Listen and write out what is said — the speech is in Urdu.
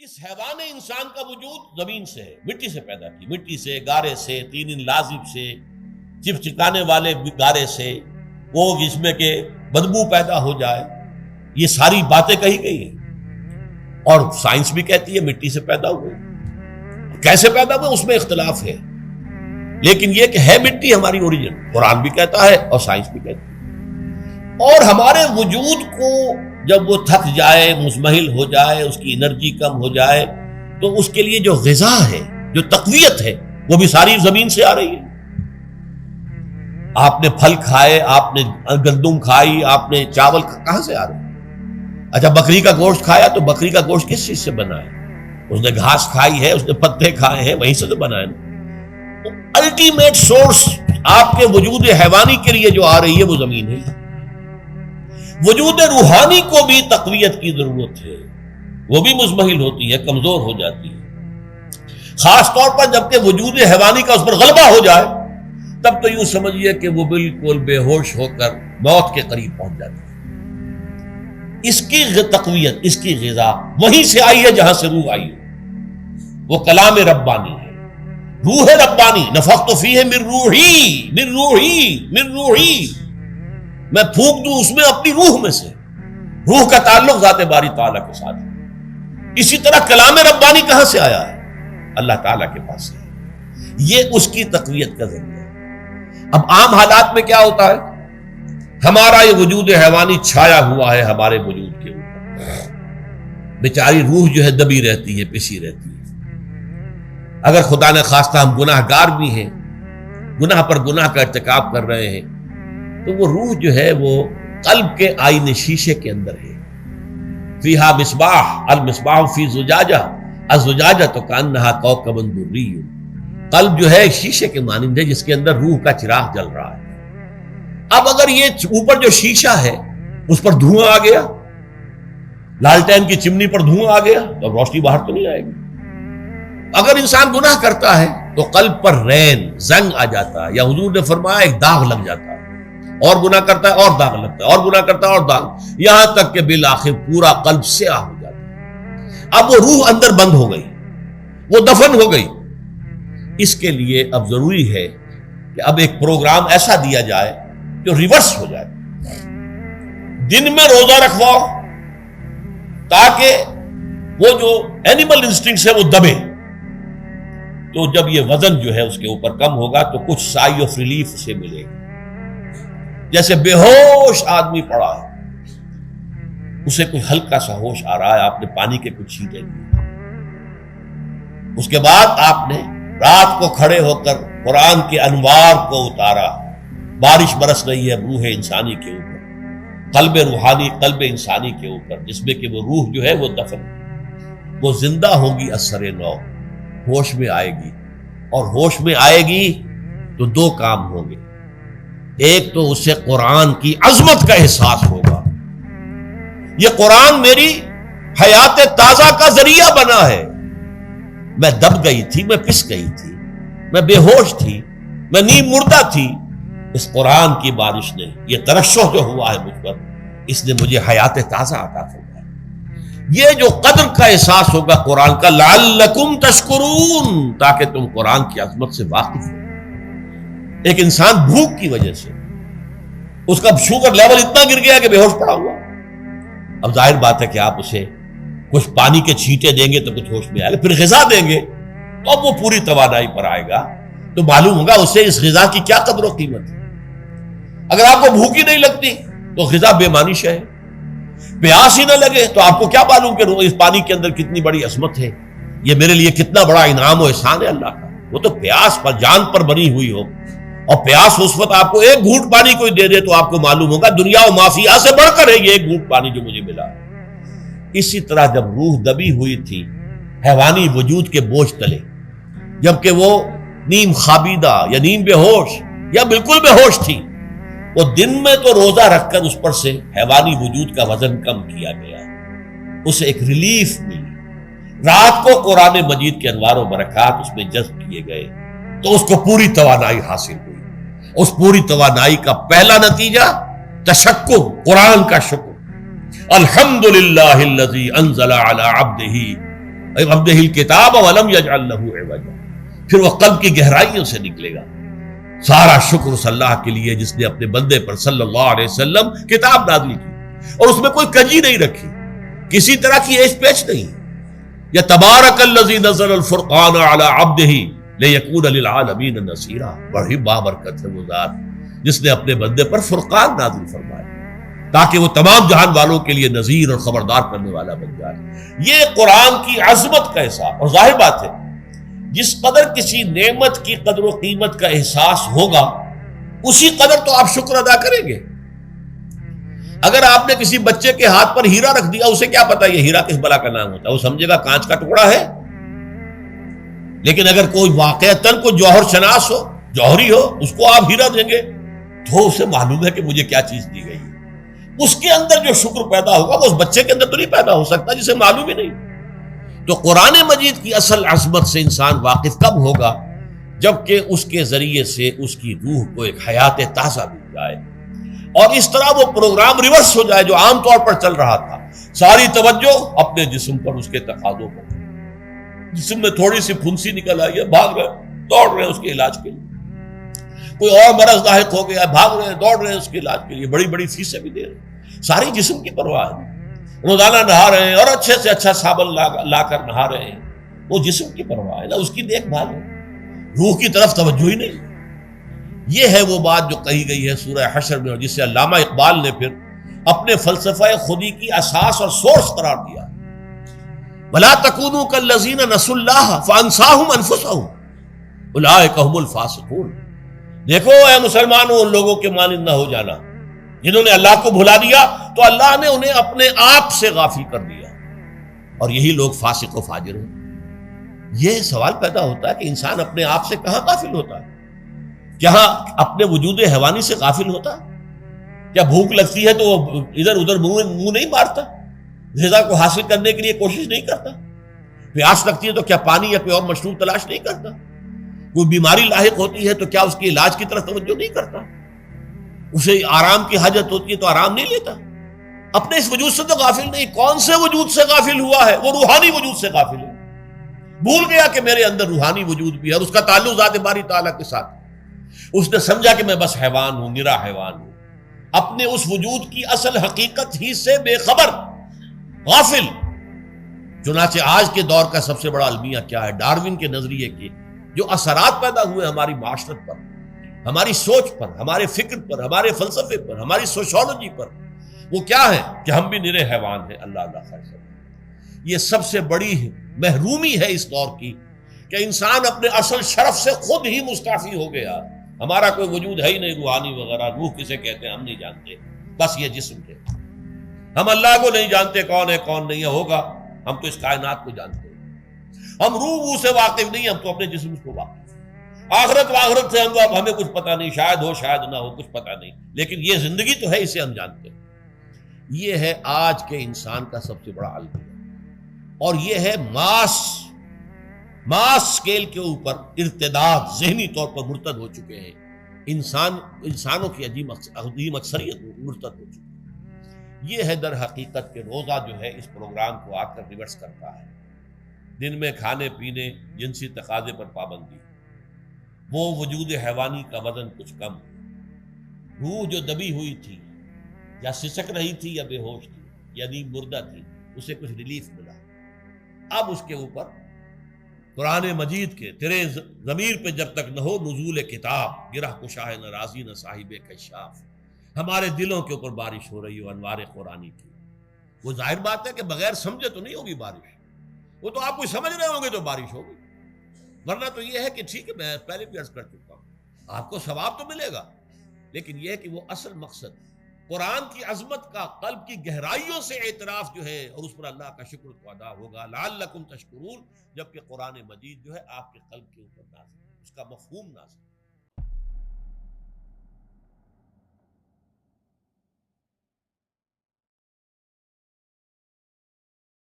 اس حیوان انسان کا وجود زمین سے ہے، مٹی سے پیدا کی، مٹی سے، گارے سے، تین لازب سے، چپچکانے والے گارے سے، وہ جس میں کہ بدبو پیدا ہو جائے، یہ ساری باتیں کہی گئی ہیں۔ اور سائنس بھی کہتی ہے مٹی سے پیدا ہوئے، کیسے پیدا ہوئے اس میں اختلاف ہے، لیکن یہ کہ ہے مٹی ہماری اوریجن، قرآن بھی کہتا ہے اور سائنس بھی کہتی ہے۔ اور ہمارے وجود کو جب وہ تھک جائے، مزمحل ہو جائے، اس کی انرجی کم ہو جائے، تو اس کے لیے جو غذا ہے، جو تقویت ہے، وہ بھی ساری زمین سے آ رہی ہے۔ آپ نے پھل کھائے، آپ نے گندم کھائی، آپ نے چاول کہاں سے آ رہے ہیں؟ اچھا بکری کا گوشت کھایا تو بکری کا گوشت کس چیز سے بنا ہے؟ اس نے گھاس کھائی ہے، اس نے پتے کھائے ہیں، وہیں سے تو بنا ہے۔ الٹیمیٹ سورس آپ کے وجود حیوانی کے لیے جو آ رہی ہے وہ زمین ہے۔ وجود روحانی کو بھی تقویت کی ضرورت ہے، وہ بھی مزمحل ہوتی ہے، کمزور ہو جاتی ہے، خاص طور پر جبکہ وجود حیوانی کا اس پر غلبہ ہو جائے، تب تو یوں سمجھیے کہ وہ بالکل بے ہوش ہو کر موت کے قریب پہنچ جاتی ہے۔ اس کی تقویت، اس کی غذا وہیں سے آئی ہے جہاں سے روح آئی ہے، وہ کلام ربانی ہے، روح ربانی، نفخت فیہ من روحی من روحی من روحی، میں پھونک دوں اس میں اپنی روح میں سے۔ روح کا تعلق ذات باری تعالیٰ کے ساتھ ہے۔ اسی طرح کلام ربانی کہاں سے آیا ہے؟ اللہ تعالیٰ کے پاس سے، یہ اس کی تقویت کا ذریعہ ہے۔ اب عام حالات میں کیا ہوتا ہے؟ ہمارا یہ وجود حیوانی چھایا ہوا ہے ہمارے وجود کے اوپر، بیچاری روح جو ہے دبی رہتی ہے، پسی رہتی ہے۔ اگر خدا نے خواستہ ہم گناہ گار بھی ہیں، گناہ پر گناہ کا ارتکاب کر رہے ہیں، تو وہ روح جو ہے وہ قلب کے آئینے شیشے کے اندر ہے۔ فیہا مصباح، المصباح فی زجاجہ، الزجاجہ تو کانہا کوکب دری، قلب جو ہے شیشے کے مانند ہے جس کے اندر روح کا چراغ جل رہا ہے۔ اب اگر یہ اوپر جو شیشہ ہے اس پر دھواں آ گیا، لالٹین کی چمنی پر دھواں آ گیا، تو اب روشنی باہر تو نہیں آئے گی۔ اگر انسان گناہ کرتا ہے تو قلب پر رین، زنگ آ جاتا ہے، یا حضور نے فرمایا ایک داغ لگ جاتا ہے، اور گناہ کرتا ہے اور داغ لگتا ہے، اور گناہ کرتا ہے اور داغ، یہاں تک کہ بالآخر پورا قلب سیاہ ہو جاتا ہے۔ اب وہ روح اندر بند ہو گئی، وہ دفن ہو گئی۔ اس کے لیے اب ضروری ہے کہ اب ایک پروگرام ایسا دیا جائے جو ریورس ہو جائے۔ دن میں روزہ رکھواؤ تاکہ وہ جو اینیمل انسٹنکٹس ہے وہ دبے، تو جب یہ وزن جو ہے اس کے اوپر کم ہوگا تو کچھ سائی آف ریلیف سے ملے گا۔ جیسے بے ہوش آدمی پڑا ہے، اسے کوئی ہلکا سا ہوش آ رہا ہے، آپ نے پانی کے کچھ چھینٹے لیے، اس کے بعد آپ نے رات کو کھڑے ہو کر قرآن کے انوار کو اتارا، بارش برس رہی ہے روح انسانی کے اوپر، قلب روحانی، قلب انسانی کے اوپر، جس میں کہ وہ روح جو ہے وہ دفن، وہ زندہ ہوگی اثر نو، ہوش میں آئے گی، اور ہوش میں آئے گی تو دو کام ہوں گے۔ ایک تو اسے قرآن کی عظمت کا احساس ہوگا، یہ قرآن میری حیات تازہ کا ذریعہ بنا ہے، میں دب گئی تھی، میں پس گئی تھی، میں بے ہوش تھی، میں نیم مردہ تھی، اس قرآن کی بارش نے، یہ ترشح جو ہوا ہے مجھ پر، اس نے مجھے حیات تازہ عطا فرمائی۔ یہ جو قدر کا احساس ہوگا قرآن کا، لعلکم تشکرون، تاکہ تم قرآن کی عظمت سے واقف ہو۔ ایک انسان بھوک کی وجہ سے اس کا شوگر لیول اتنا گر گیا کہ بے ہوش پڑا ہوا، اب ظاہر بات ہے کہ آپ اسے کچھ پانی کے چھینٹے دیں گے تو کچھ ہوش میں آئے گا، پھر غذا دیں گے تو اب وہ پوری توانائی پر آئے گا، تو معلوم ہوگا اسے اس غذا کی کیا قدر و قیمت ہے۔ اگر آپ کو بھوک ہی نہیں لگتی تو غذا بے معنی شے ہے، پیاس ہی نہ لگے تو آپ کو کیا معلوم کہ اس پانی کے اندر کتنی بڑی عظمت ہے، یہ میرے لیے کتنا بڑا انعام و احسان ہے اللہ کا۔ وہ تو پیاس پر، جان پر بنی ہوئی ہو، اور پیاس اس وقت آپ کو ایک گھونٹ پانی کوئی دے دے تو آپ کو معلوم ہوگا دنیا و مافیہ سے بڑھ کر ہے یہ ایک گھونٹ پانی جو مجھے ملا۔ اسی طرح جب روح دبی ہوئی تھی حیوانی وجود کے بوجھ تلے، جبکہ وہ نیم خوابیدہ یا نیم بے ہوش یا بالکل بے ہوش تھی، وہ دن میں تو روزہ رکھ کر اس پر سے حیوانی وجود کا وزن کم کیا گیا، اسے ایک ریلیف ملی۔ رات کو قرآن مجید کے انوار و برکات اس میں جذب کیے گئے تو اس کو پوری توانائی حاصل ہوئی۔ اس پوری توانائی کا پہلا نتیجہ تشکر، قرآن کا شکر، الحمدللہ الذی انزل علی عبدہ عبدہ الکتاب ولم یجعل لہ عوجا، پھر وہ قلب کی گہرائیوں سے نکلے گا۔ سارا شکر اس اللہ کے لیے جس نے اپنے بندے پر صلی اللہ علیہ وسلم کتاب نازل کی اور اس میں کوئی کجی نہیں رکھی، کسی طرح کی ایش پیچ نہیں۔ یا تبارک الذی نزل الفرقان علی عبدہ لیکون للعالمین نذیرا، بڑی بابرکت ہے وہ ذات جس نے اپنے بندے پر فرقان نازل فرمایا تاکہ وہ تمام جہان والوں کے لیے نذیر اور خبردار کرنے والا بن جائے۔ یہ قرآن کی عظمت کا احساس، اور ظاہر بات ہے جس قدر کسی نعمت کی قدر و قیمت کا احساس ہوگا اسی قدر تو آپ شکر ادا کریں گے۔ اگر آپ نے کسی بچے کے ہاتھ پر ہیرا رکھ دیا، اسے کیا پتا یہ ہیرا کس بلا کا نام ہوتا ہے، وہ سمجھے گا کانچ کا ٹکڑا ہے۔ لیکن اگر کوئی واقعتاً کوئی جوہر شناس ہو، جوہری ہو، اس کو آپ ہیرا دیں گے تو اسے معلوم ہے کہ مجھے کیا چیز دی گئی ہے۔ اس کے اندر جو شکر پیدا ہوگا وہ اس بچے کے اندر تو نہیں پیدا ہو سکتا جسے معلوم ہی نہیں۔ تو قرآن مجید کی اصل عظمت سے انسان واقف کب ہوگا؟ جبکہ اس کے ذریعے سے اس کی روح کو ایک حیات تازہ مل جائے اور اس طرح وہ پروگرام ریورس ہو جائے جو عام طور پر چل رہا تھا، ساری توجہ اپنے جسم پر، اس کے تقاضوں پر۔ جسم میں تھوڑی سی پھنسی نکل آئی ہے، بھاگ رہے دوڑ رہے ہیں اس کے علاج کے لیے۔ کوئی اور مرض لاحق ہو گیا، بھاگ رہے ہیں دوڑ رہے ہیں اس کے علاج کے لیے، بڑی بڑی فیسیں بھی دے رہے ہیں۔ ساری جسم کی پرواہ ہے، روزانہ نہا رہے ہیں اور اچھے سے اچھا صابن لا کر نہا رہے ہیں، وہ جسم کی پرواہ ہے نا، اس کی دیکھ بھال ہے، روح کی طرف توجہ ہی نہیں۔ یہ ہے وہ بات جو کہی گئی ہے سورہ حشر میں، اور جس سے علامہ اقبال نے پھر اپنے فلسفہ خودی کی اساس اور سورس قرار دیا۔ وَلَا تَكُونُوا كَالَّذِينَ نَسُوا اللَّهَ فَأَنسَاهُمْ أَنفُسَهُمْ أُولَٰئِكَ هُمُ الْفَاسِقُونَ۔ دیکھو اے مسلمانوں، ان لوگوں کے مانند نہ ہو جانا جنہوں نے اللہ کو بھلا دیا تو اللہ نے انہیں اپنے آپ سے غافل کر دیا، اور یہی لوگ فاسق و فاجر ہیں۔ یہ سوال پیدا ہوتا ہے کہ انسان اپنے آپ سے کہاں غافل ہوتا ہے؟ کیا اپنے وجود حیوانی سے غافل ہوتا ہے؟ کیا بھوک لگتی ہے تو وہ ادھر ادھر منہ نہیں مارتا، غذا کو حاصل کرنے کے لیے کوشش نہیں کرتا؟ پیاس لگتی ہے تو کیا پانی یا کوئی اور مشروب تلاش نہیں کرتا؟ کوئی بیماری لاحق ہوتی ہے تو کیا اس کے علاج کی طرف توجہ نہیں کرتا؟ اسے آرام کی حاجت ہوتی ہے تو آرام نہیں لیتا؟ اپنے اس وجود سے تو غافل نہیں۔ کون سے وجود سے غافل ہوا ہے؟ وہ روحانی وجود سے غافل ہے۔ بھول گیا کہ میرے اندر روحانی وجود بھی ہے اور اس کا تعلق ذات باری تعالیٰ کے ساتھ۔ اس نے سمجھا کہ میں بس حیوان ہوں، نرا حیوان ہوں، اپنے اس وجود کی اصل حقیقت ہی سے بے خبر، غافل۔ چنانچہ آج کے دور کا سب سے بڑا المیہ کیا ہے؟ ڈاروین کے نظریے کے جو اثرات پیدا ہوئے ہماری معاشرت پر، ہماری سوچ پر، ہمارے فکر پر، ہمارے فلسفے پر، ہماری سوشولوجی پر، وہ کیا ہے کہ ہم بھی نرے حیوان ہیں۔ اللہ اللہ خیر سب، یہ سب سے بڑی محرومی ہے اس دور کی کہ انسان اپنے اصل شرف سے خود ہی مستعفی ہو گیا۔ ہمارا کوئی وجود ہے ہی نہیں روحانی وغیرہ، روح کسے کہتے ہیں ہم نہیں جانتے، بس یہ جسم ہے۔ ہم اللہ کو نہیں جانتے کون ہے کون نہیں ہے، ہوگا ہم تو اس کائنات کو جانتے ہیں۔ ہم روح سے واقف نہیں، ہم تو اپنے جسم کو واقف ہیں۔ آخرت سے ہمیں کچھ پتہ نہیں، شاید ہو شاید نہ ہو، کچھ پتہ نہیں، لیکن یہ زندگی تو ہے، اسے ہم جانتے ہیں۔ یہ ہے آج کے انسان کا سب سے بڑا المیہ، اور یہ ہے ماس سکیل کے اوپر ارتداد، ذہنی طور پر مرتد ہو چکے ہیں انسانوں کی عظیم اکثریت مرتد ہو چکی ہے۔ یہ ہے در حقیقت کہ روزہ جو ہے اس پروگرام کو آ کر ریورس کرتا ہے۔ دن میں کھانے پینے، جنسی تقاضے پر پابندی، وہ وجود حیوانی کا وزن کچھ کم، روح جو دبی ہوئی تھی یا سسک رہی تھی یا بے ہوش تھی یا نیند مردہ تھی، اسے کچھ ریلیف ملا۔ اب اس کے اوپر قرآن مجید کے تیرے ضمیر پہ جب تک نہ ہو نزول کتاب، گرہ کشاہ نہ رازی نہ صاحب کشاف، ہمارے دلوں کے اوپر بارش ہو رہی ہو انوار قرآنی کی۔ وہ ظاہر بات ہے کہ بغیر سمجھے تو نہیں ہوگی بارش، وہ تو آپ کوئی سمجھ رہے ہوں گے تو بارش ہوگی، ورنہ تو یہ ہے کہ ٹھیک ہے میں پہلے بھی عرض کر چکا ہوں، آپ کو ثواب تو ملے گا، لیکن یہ ہے کہ وہ اصل مقصد قرآن کی عظمت کا قلب کی گہرائیوں سے اعتراف جو ہے اور اس پر اللہ کا شکر تو ادا ہوگا، لعلکم تشکرون، جبکہ قرآن مجید جو ہے آپ کے قلب کے اوپر نازل، اس کا مفہوم نازل۔